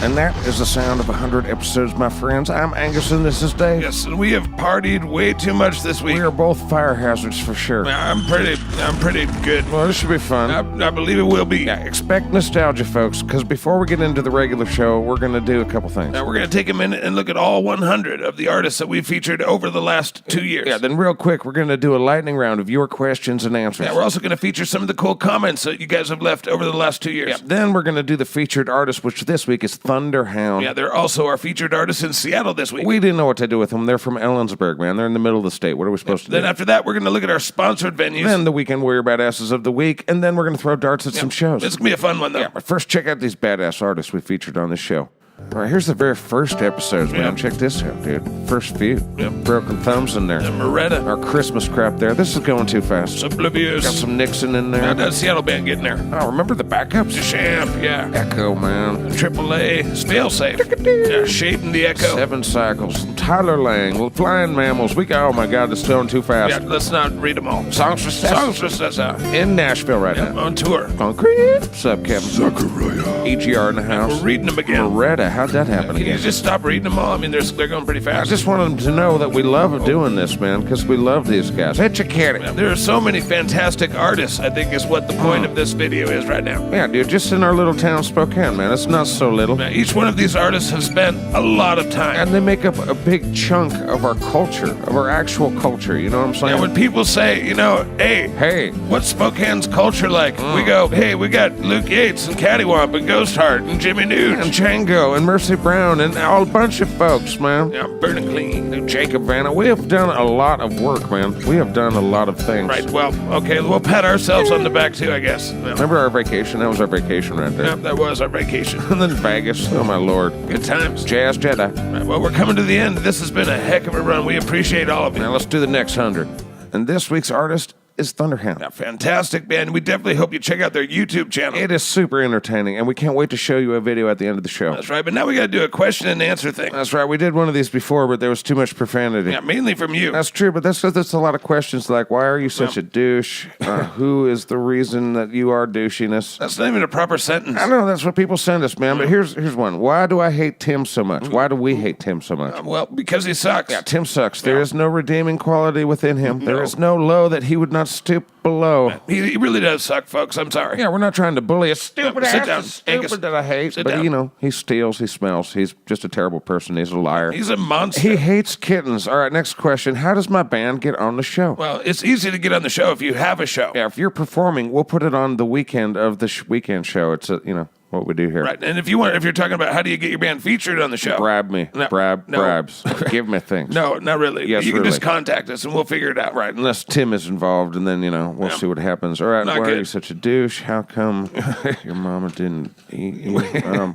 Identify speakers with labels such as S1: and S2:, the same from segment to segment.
S1: And that is the sound of 100 episodes, my friends. I'm Angus and this is Dave.
S2: Yes, and we have partied way too much this week.
S1: We are both fire hazards for sure.
S2: I'm pretty good.
S1: Well, this should be fun.
S2: I believe it will be.
S1: Yeah, expect nostalgia, folks, because before we get into the regular show, we're going to do a couple things.
S2: Now, we're going to take a minute and look at all 100 of the artists that we've featured over the last 2 years.
S1: Yeah, then real quick, we're going to do a lightning round of your questions and answers.
S2: Yeah, we're also going to feature some of the cool comments that you guys have left over the last 2 years.
S1: Yeah, then we're going to do the featured artist, which this week is Thunderhound.
S2: Yeah, they're also our featured artists in Seattle this week.
S1: We didn't know what to do with them. They're from Ellensburg, man. They're in the middle of the state. What are we supposed to do?
S2: Then after that, we're going to look at our sponsored venues.
S1: Then the Weekend Warrior Badasses of the Week, and then we're going to throw darts at some shows.
S2: It's going to be a fun one, though.
S1: Yeah, but first, check out these badass artists we featured on this show. All right, here's the very first episodes, man. Check this out, dude. First few. Broken Thumbs in there.
S2: Moretta.
S1: Our Christmas crap there. This is going too fast.
S2: Oblivious.
S1: Got some Nixon in there.
S2: Now that Seattle band getting there.
S1: Oh, remember the backups?
S2: Champ, yeah.
S1: Echo, man.
S2: AAA. Failsafe. Yeah, Shading the Echo.
S1: 7 Cycles. Tyler Lang. Flying Mammals. Oh my God, it's going too fast.
S2: Yeah, let's not read them all.
S1: Songs for
S2: Sessa.
S1: In Nashville right now.
S2: On tour.
S1: Concrete. What's up, Kevin?
S3: Zachariah.
S1: EGR in the house.
S2: We're reading them again.
S1: Moretta. How'd that happen
S2: Can you
S1: again?
S2: just stop reading them all? I mean, they're going pretty
S1: I
S2: fast.
S1: just want them to know that we love doing this, man, because we love these guys. Hey, Chickadee.
S2: There are so many fantastic artists, I think is what the point of this video is right now.
S1: Yeah, dude, just in our little town, Spokane, man. It's not so little.
S2: Now, each one of these artists have spent a lot of time.
S1: And they make up a big chunk of our culture, of our actual culture. You know what I'm saying?
S2: And when people say, hey, what's Spokane's culture like? We go, hey, we got Luke Yates and Cattywomp and Ghost Heart and Jimmy Nuge.
S1: And Django and Mercy Brown and a bunch of folks, man.
S2: Yeah, Burning Clean.
S1: And Jacob Vanna. We have done a lot of work, man. We have done a lot of things.
S2: Right, well, okay, we'll pat ourselves on the back too, I guess. Yeah.
S1: Remember our vacation? That was our vacation right there.
S2: Yeah, that was our vacation.
S1: And then Vegas. Oh, my Lord.
S2: Good times.
S1: Jazz Jedi.
S2: Right, well, we're coming to the end. This has been a heck of a run. We appreciate all of you.
S1: Now let's do the next 100. And this week's artist is Thunderhound.
S2: Yeah, fantastic band. We definitely hope you check out their YouTube channel.
S1: It is super entertaining, and we can't wait to show you a video at the end of the show.
S2: That's right, but now we got to do a question and answer thing.
S1: That's right. We did one of these before, but there was too much profanity.
S2: Yeah, mainly from you.
S1: That's true, but that's a lot of questions like, why are you such a douche? Who is the reason that you are douchiness?
S2: That's not even a proper sentence.
S1: I know, that's what people send us, man, but here's one. Why do I hate Tim so much? Why do we hate Tim so much?
S2: Well, because he sucks.
S1: Yeah, Tim sucks. There is no redeeming quality within him. There is no low that he would not stoop below.
S2: He really does suck, folks. I'm sorry.
S1: Yeah, we're not trying to bully a stupid
S2: Sit
S1: ass.
S2: down,
S1: Stupid
S2: Angus.
S1: that I hate.
S2: Sit
S1: But,
S2: down.
S1: he steals, he smells. He's just a terrible person. He's a liar.
S2: He's a monster.
S1: He hates kittens. All right, next question. How does my band get on the show?
S2: Well, it's easy to get on the show if you have a show.
S1: Yeah, if you're performing, we'll put it on the weekend of the weekend show. It's what we do here.
S2: Right, and if you're talking about how do you get your band featured on the show?
S1: Bribe me.
S2: No,
S1: Bribes. Give me things.
S2: No, not really.
S1: Yes,
S2: you can
S1: really.
S2: just contact us and we'll figure it out.
S1: Right, unless Tim is involved, and then, we'll see what happens. All right,
S2: Not
S1: why are
S2: good.
S1: you such a douche? How come your mama didn't eat you?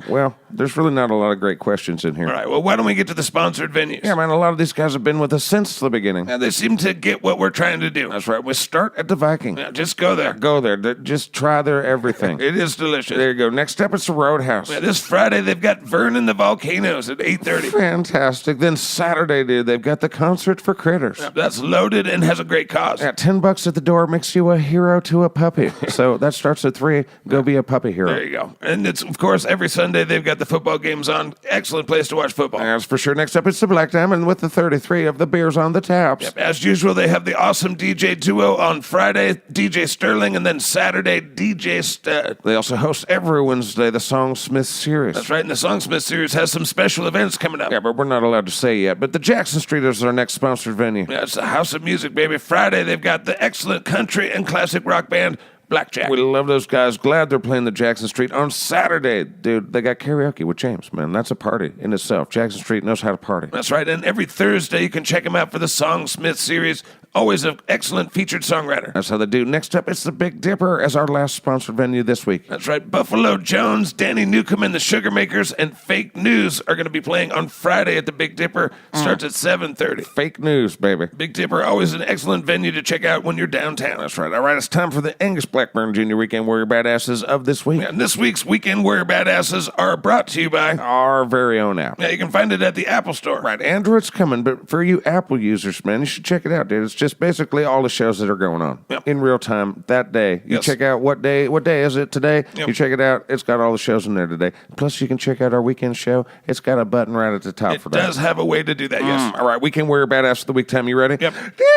S1: Well, there's really not a lot of great questions in here.
S2: All right, well, why don't we get to the sponsored venues?
S1: Yeah, man, a lot of these guys have been with us since the beginning.
S2: Now, they seem to get what we're trying to do.
S1: That's right. We start at the Viking.
S2: Yeah, just go there.
S1: Go there. Just try their everything.
S2: It is delicious.
S1: There you go. Next up, it's the Roadhouse.
S2: Yeah, this Friday, they've got Vernon the Volcanoes at 8:30.
S1: Fantastic. Then Saturday, dude, they've got the concert for critters.
S2: That's loaded and has a great cause.
S1: Yeah, $10 at the door makes you a hero to a puppy. So that starts at 3. Go be a puppy hero.
S2: There you go. And it's, of course, every Sunday they've got the football games on. Excellent place to watch football.
S1: That's for sure. Next up, it's the Black Diamond with the 33 of the beers on the taps.
S2: Yep, as usual, they have the awesome DJ duo on Friday, DJ Sterling, and then Saturday, DJ Stud.
S1: They also host every Wednesday the Songsmith Series.
S2: That's right, and the Songsmith Series has some special events coming up.
S1: Yeah, but we're not allowed to say yet. But the Jackson Street is our next sponsored venue.
S2: Yeah, it's the House of Music, baby. Friday, they've got the excellent country and classic rock band, Blackjack.
S1: We love those guys. Glad they're playing the Jackson Street on Saturday. Dude, they got karaoke with James, man. That's a party in itself. Jackson Street knows how to party.
S2: That's right, and every Thursday you can check them out for the Songsmith Series. Always an excellent featured songwriter.
S1: That's how they do. Next up, it's the Big Dipper as our last sponsored venue this week.
S2: That's right. Buffalo Jones, Danny Newcomb and the Sugar Makers, and Fake News are going to be playing on Friday at the Big Dipper. Starts at 7:30.
S1: Fake news, baby.
S2: Big Dipper, always an excellent venue to check out when you're downtown.
S1: That's right. All right, it's time for the Angus Blackburn Jr. Weekend Warrior Badasses of this week.
S2: And this week's Weekend Warrior Badasses are brought to you by
S1: Our very own app.
S2: Yeah, you can find it at the Apple Store.
S1: Right, Android's coming, but for you Apple users, man, you should check it out, dude. It's just basically all the shows that are going on in real time that day. You check out what day is it today? You check it out. It's got all the shows in there today. Plus, you can check out our weekend show. It's got a button right at the top for that.
S2: It does have a way to do that, yes.
S1: All right, Weekend Warrior Badass of the Week time. You ready?
S2: Yep.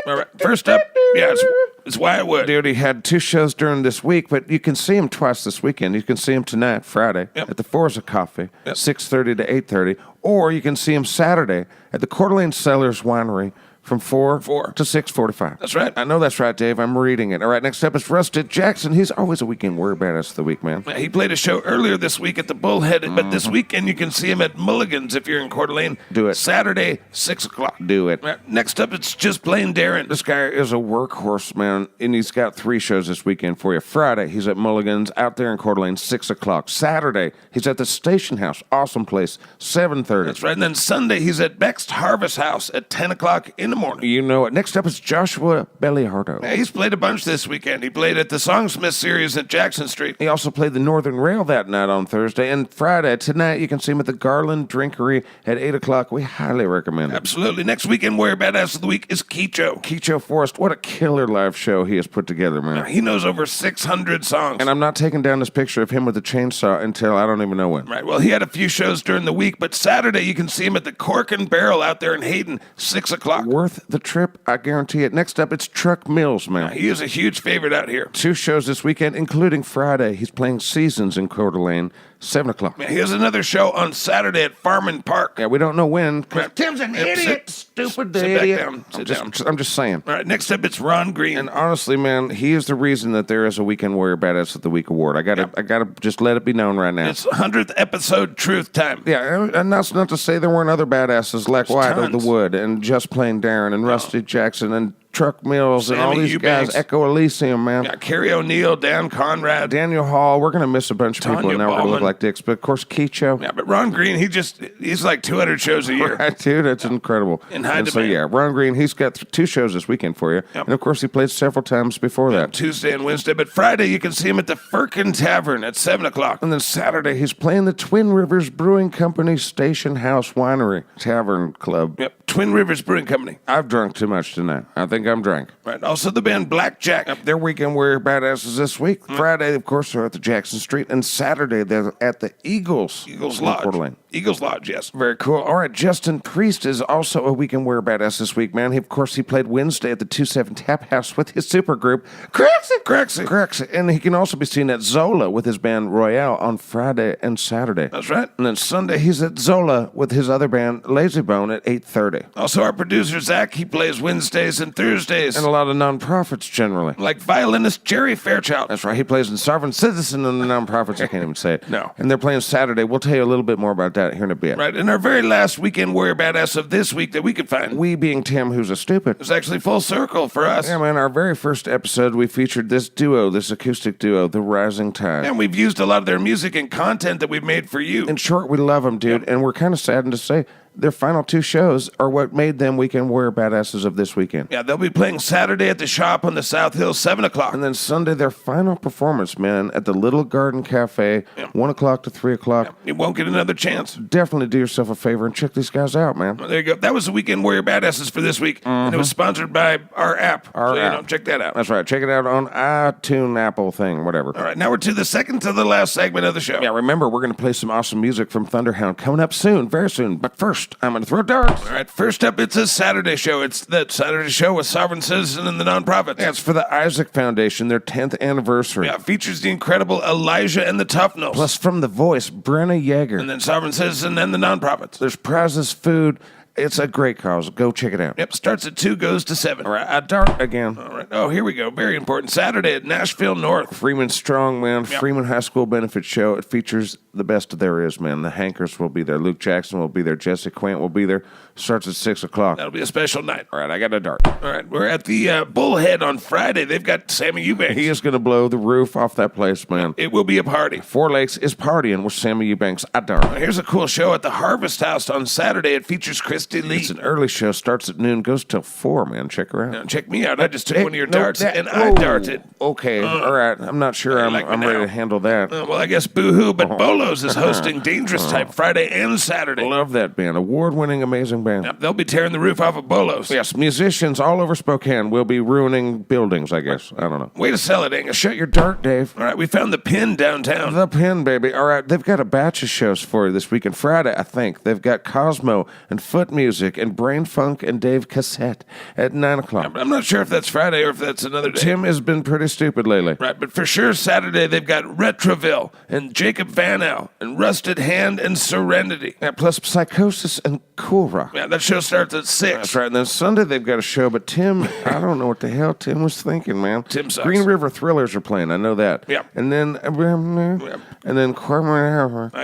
S2: All right, first up, it's Wyatt Wood.
S1: Dude, he had 2 shows during this week, but you can see him twice this weekend. You can see him tonight, Friday, at the Forza Coffee, 6:30 to 8:30, or you can see him Saturday at the Coeur d'Alene Cellars Winery from 4 to 6:45.
S2: That's right.
S1: I know that's right, Dave. I'm reading it. All right, next up is Rusty Jackson. He's always a Weekend Warrior Badass of the Week, man.
S2: He played a show earlier this week at the Bullhead, but this weekend you can see him at Mulligan's if you're in Coeur d'Alene.
S1: Do it.
S2: Saturday, 6 o'clock.
S1: Do it.
S2: Next up, it's Just Plain Darren.
S1: This guy is a workhorse, man, and he's got 3 shows this weekend for you. Friday, he's at Mulligan's out there in Coeur d'Alene, 6 o'clock. Saturday, he's at the Station House, awesome place, 7:30.
S2: That's right. And then Sunday, he's at Beck's Harvest House at 10 o'clock in the morning.
S1: You know it. Next up is Joshua Bellihardo.
S2: He's played a bunch this weekend. He played at the Songsmith Series at Jackson Street.
S1: He also played the Northern Rail that night on Thursday. And Friday, tonight, you can see him at the Garland Drinkery at 8 o'clock. We highly recommend it.
S2: Absolutely. Next Weekend Warrior Badass of the Week is Keecho.
S1: Keecho Forrest, what a killer live show he has put together, man.
S2: He knows over 600 songs.
S1: And I'm not taking down this picture of him with a chainsaw until I don't even know when.
S2: Right. Well, he had a few shows during the week, but Saturday you can see him at the Cork and Barrel out there in Hayden, 6 o'clock.
S1: Worth the trip, I guarantee it. Next up, it's Truck Mills, man.
S2: He is a huge favorite out here.
S1: 2 shows this weekend, including Friday. He's playing Seasons in Coeur d'Alene, 7 o'clock.
S2: He has another show on Saturday at Farman Park.
S1: Yeah, we don't know when.
S2: Tim's an idiot.
S1: Stupid
S2: Sit
S1: idiot.
S2: back down. Sit down.
S1: I'm just saying.
S2: All right, next up, it's Ron Green.
S1: And honestly, man, he is the reason that there is a Weekend Warrior Badass of the Week award. I gotta just let it be known right now.
S2: It's 100th episode truth time.
S1: Yeah, and that's not to say there weren't other badasses like Wyatt of the Wood and Just Plain Darren and Rusty Jackson and Truck Mills and all
S2: Sammy
S1: these
S2: Eubanks.
S1: guys. Echo Elysium, man.
S2: Yeah, Carrie O'Neill, Dan Conrad.
S1: Daniel Hall. We're going to miss a bunch of people,
S2: Tanya
S1: and now we're going to
S2: Ballman.
S1: look like dicks. But, of course, Keecho.
S2: Yeah, but Ron Green, he's like 200 shows a year.
S1: Right, dude, that's incredible.
S2: In high
S1: and so,
S2: demand.
S1: yeah, Ron Green, he's got 2 shows this weekend for you.
S2: Yep.
S1: And, of course, he played several times before that.
S2: Tuesday and Wednesday, but Friday you can see him at the Firkin Tavern at 7 o'clock.
S1: And then Saturday, he's playing the Twin Rivers Brewing Company Station House Winery Tavern Club.
S2: Yep, Twin Rivers Brewing Company.
S1: I've drunk too much tonight. I think I'm drunk.
S2: Right. Also the band Blackjack.
S1: Their Weekend Warrior Badasses this week. Friday, of course, they're at the Jackson Street. And Saturday, they're at the Eagles
S2: Lodge.
S1: Coeur d'Alene.
S2: Eagles Lodge, yes.
S1: Very cool. All right, Justin Priest is also a Weekend Warrior Badass this week, man. Of course, he played Wednesday at the 2-7 Tap House with his supergroup, Crexy. And he can also be seen at Zola with his band Royale on Friday and Saturday.
S2: That's right.
S1: And then Sunday, he's at Zola with his other band, Lazy Bone, at 8:30.
S2: Also, our producer, Zach, he plays Wednesdays and Thursdays.
S1: And a lot of nonprofits generally.
S2: Like violinist Jerry Fairchild.
S1: That's right. He plays in Sovereign Citizen and the nonprofits. I can't even say it.
S2: No.
S1: And they're playing Saturday. We'll tell you a little bit more about that here in a bit.
S2: Right. And our very last Weekend Warrior Badass of this week that we could find
S1: We being Tim, who's a stupid.
S2: was actually full circle for us.
S1: Yeah, man, our very first episode, we featured this duo, this acoustic duo, The Rising Tide.
S2: And we've used a lot of their music and content that we've made for you.
S1: In short, we love them, dude, and we're kind of saddened to say their final 2 shows are what made them Weekend Warrior Badasses of this weekend.
S2: Yeah, they'll be playing Saturday at the Shop on the South Hill, 7 o'clock.
S1: And then Sunday, their final performance, man, at the Little Garden Cafe, 1 o'clock to 3 o'clock.
S2: You won't get another chance.
S1: Definitely do yourself a favor and check these guys out, man.
S2: Well, there you go. That was the Weekend Warrior Badasses for this week. And it was sponsored by our app.
S1: Our
S2: so,
S1: app.
S2: check that out.
S1: That's right. Check it out on iTunes, Apple thing, whatever.
S2: All right, now we're to the second to the last segment of the show.
S1: Yeah, remember, we're going to play some awesome music from Thunderhound coming up soon, very soon. But first, I'm going to throw darts.
S2: All right, first up, it's a Saturday show. It's the Saturday show with Sovereign Citizen and the nonprofits.
S1: Yeah, it's for the Isaac Foundation, their 10th anniversary.
S2: Yeah, features the incredible Elijah and the Tough Nose.
S1: Plus, from The Voice, Brenna Yeager.
S2: And then Sovereign Citizen and the nonprofits.
S1: There's prizes, food. It's a great cause. Go check it out.
S2: Yep, starts at 2, goes to 7.
S1: All right, I dart again.
S2: All right. Oh, here we go. Very important. Saturday at Nashville North.
S1: Freeman Strong, man.
S2: Yep.
S1: Freeman High School Benefit Show. It features the best there is, man. The Hankers will be there. Luke Jackson will be there. Jesse Quint will be there. Starts at 6 o'clock.
S2: That'll be a special night.
S1: All right, I got a dart.
S2: All right, we're at the Bullhead on Friday. They've got Sammy Eubanks.
S1: He is going to blow the roof off that place, man.
S2: It will be a party.
S1: 4 Lakes is partying with Sammy Eubanks. I dart.
S2: Here's a cool show at the Harvest House on Saturday. It features Chris Christy Lee.
S1: It's an early show, starts at noon, goes till 4, man. Check her out.
S2: Now, check me out. I just took one of your
S1: No,
S2: darts, and I
S1: whoa.
S2: darted.
S1: Okay, all right. I'm not sure I'm
S2: like me
S1: ready
S2: now.
S1: to handle that.
S2: Well, I guess boo-hoo, but Bolos is hosting Dangerous Type Friday and Saturday.
S1: Love that band. Award-winning, amazing band.
S2: Yep, they'll be tearing the roof off of Bolos.
S1: Yes, musicians all over Spokane will be ruining buildings, I guess. I don't know.
S2: Way to sell it, Angus.
S1: Shut your dart, Dave.
S2: All right, we found the pin downtown.
S1: The Pin, baby. All right, they've got a batch of shows for you this weekend. Friday, I think. They've got Cosmo and Foot Music and Brain Funk and Dave Cassette at 9 o'clock.
S2: I'm not sure if that's Friday or if that's another day.
S1: Tim has been pretty stupid lately.
S2: Right, but for sure Saturday they've got Retroville and Jacob Van Al and Rusted Hand and Serenity.
S1: Yeah, plus Psychosis and Cool Rock.
S2: Yeah, that show starts at 6.
S1: That's right. And then Sunday they've got a show, but Tim, I don't know what the hell Tim was thinking, man.
S2: Tim sucks.
S1: Green River Thrillers are playing. I know that.
S2: Yeah.
S1: And then,
S2: I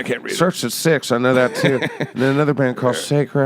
S2: can't read it.
S1: Starts at 6. I know that too. And then another band called Sacred.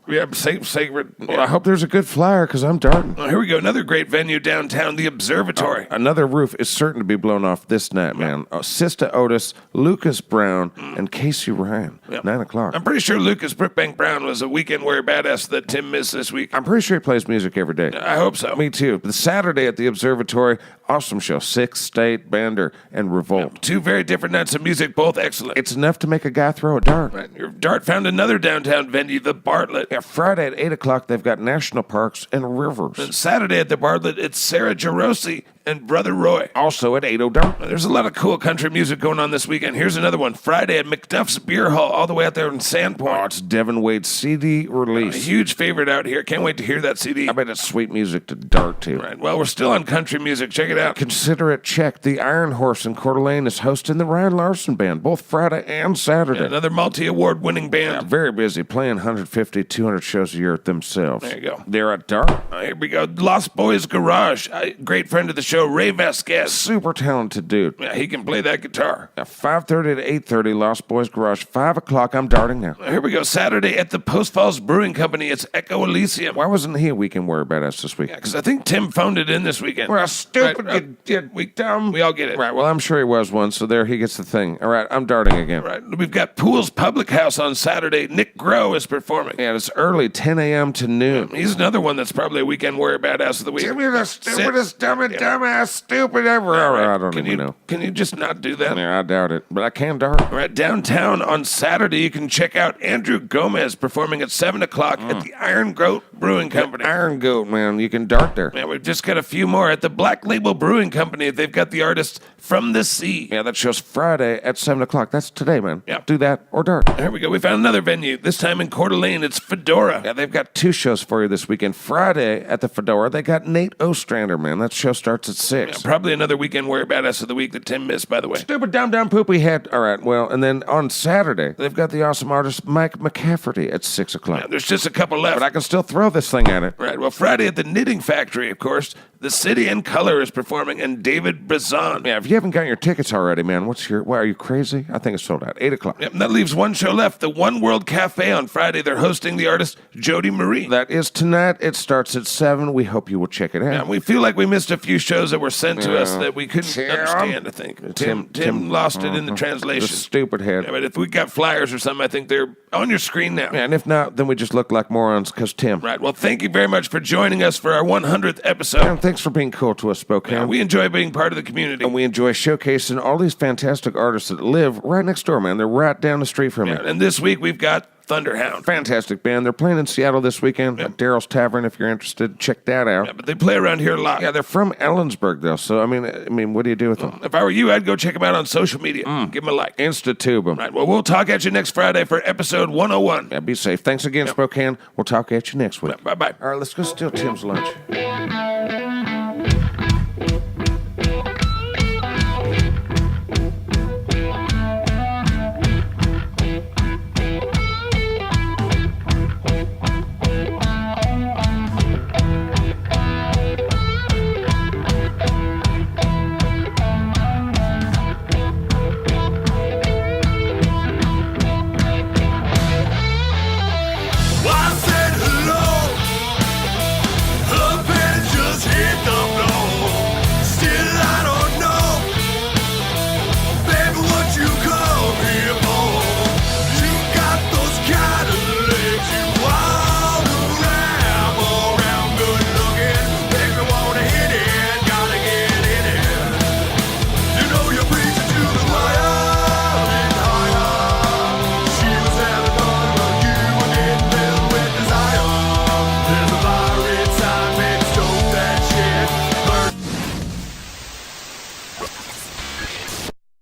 S2: Yeah, sacred.
S1: Well, I hope there's a good flyer because I'm darting.
S2: Oh, here we go. Another great venue downtown, the Observatory.
S1: Another roof is certain to be blown off this night, man. Sista Otis, Lucas Brown, and Casey Ryan. 9 o'clock.
S2: I'm pretty sure Lucas Brookbank Brown was a weekend warrior badass that Tim missed this week.
S1: I'm pretty sure he plays music every day.
S2: I hope so.
S1: Me too. The Saturday at the Observatory, awesome show. Six, State, Bander, and Revolt.
S2: Two very different nights of music, both excellent.
S1: It's enough to make a guy throw a dart.
S2: Right. Your dart found another downtown venue, the Bartlett.
S1: Yeah, Friday at 8 o'clock, they've got national parks and rivers.
S2: And Saturday at the Bartlett, it's Sarah Gerosi and Brother Roy.
S1: Also at 8 O'Donnell.
S2: There's a lot of cool country music going on this weekend. Here's another one. Friday at McDuff's Beer Hall, all the way out there in Sandpoint.
S1: Oh, it's Devin Wade's CD
S2: A
S1: release.
S2: huge favorite out here. Can't wait to hear that CD.
S1: I bet it's sweet music to dart to.
S2: Right. Well, we're still on country music. Check it out.
S1: Consider it checked. The Iron Horse in Coeur d'Alene is hosting the Ryan Larson Band, both Friday and Saturday.
S2: Another multi-award winning band.
S1: Very busy, playing 150, 200 shows a year themselves.
S2: There you go.
S1: They're at Dart.
S2: Here we go. Lost Boys Garage. Great friend of the show, Ray Vasquez.
S1: Super talented dude.
S2: Yeah, he can play that guitar.
S1: 5:30 to 8:30, Lost Boys Garage. 5 o'clock, I'm darting now.
S2: Here we go. Saturday at the Post Falls Brewing Company. It's Echo Elysium.
S1: Why wasn't he a weekend warrior badass this week?
S2: Because I think Tim phoned it in this weekend.
S1: Well, stupid,
S2: Right,
S1: we dumb.
S2: We all get it.
S1: Right, well, I'm sure he was one, so there he gets the thing. All right, I'm darting again.
S2: Right. We've got Pools Public House on Saturday. Nick Groh is performing.
S1: Yeah, it's early, 10 a.m. to noon.
S2: He's another one that's probably a weekend warrior badass of the week.
S1: Give me the stupidest, dumbass, stupid ever. I don't even know.
S2: Can you just not do that?
S1: Yeah, I doubt it, but I can dart.
S2: All right, downtown on Saturday, you can check out Andrew Gomez performing at 7 o'clock at the Iron Goat Brewing Company.
S1: Iron Goat, man, you can dart there.
S2: Yeah, we've just got a few more at the Black Label Brewing Company. They've got the artist From the Sea.
S1: Yeah, that show's Friday at 7 o'clock. That's today, man.
S2: Yeah.
S1: Do that or dart.
S2: There we go. We found another venue, this time in Coeur d'Alene. It's Fedora.
S1: Yeah, they've got 2 shows for you this weekend. Friday at the Fedora, they got Nate Ostrander, man. That show starts at 6.
S2: Probably another weekend warrior badass of the week that Tim missed, by the way.
S1: Stupid, dumb, poopy head. All right, well, and then on Saturday, they've got the awesome artist Mike McCafferty at 6 o'clock.
S2: Yeah, there's just a couple left.
S1: But I can still throw this thing at it.
S2: Right. Well, Friday at the Knitting Factory, of course, The City in Color is performing, and David Brazon.
S1: Yeah, if you haven't got your tickets already, man, why are you crazy? I think it's sold out. 8 o'clock.
S2: Yep, and that leaves one show left, the One World Cafe on Friday. They're hosting the artist Jody Marie.
S1: That is tonight. It starts at 7. We hope you will check it out.
S2: Yeah, we feel like we missed a few shows that were sent to us that we couldn't understand, I think. Tim lost it in the
S1: The
S2: translation.
S1: stupid head.
S2: Yeah, but if we got flyers or something, I think they're on your screen now.
S1: Yeah, and if not, then we just look like morons because Tim.
S2: Right. Well, thank you very much for joining us for our 100th episode.
S1: And thanks for being cool to us, Spokane.
S2: Yeah, we enjoy being part of the community.
S1: And we enjoy showcasing all these fantastic artists that live right next door, man. They're right down the street from me.
S2: And this week we've got Thunderhound.
S1: Fantastic band. They're playing in Seattle this weekend at Daryl's Tavern. If you're interested, check that out.
S2: Yeah, but they play around here a lot.
S1: Yeah, they're from Ellensburg, though. So, I mean, what do you do with them?
S2: If I were you, I'd go check them out on social media. Give them a like.
S1: Insta-tube them.
S2: Right. Well, we'll talk at you next Friday for episode 101.
S1: Yeah, be safe. Thanks again, Spokane. We'll talk at you next week.
S2: Bye-bye.
S1: All right, let's go steal Tim's lunch.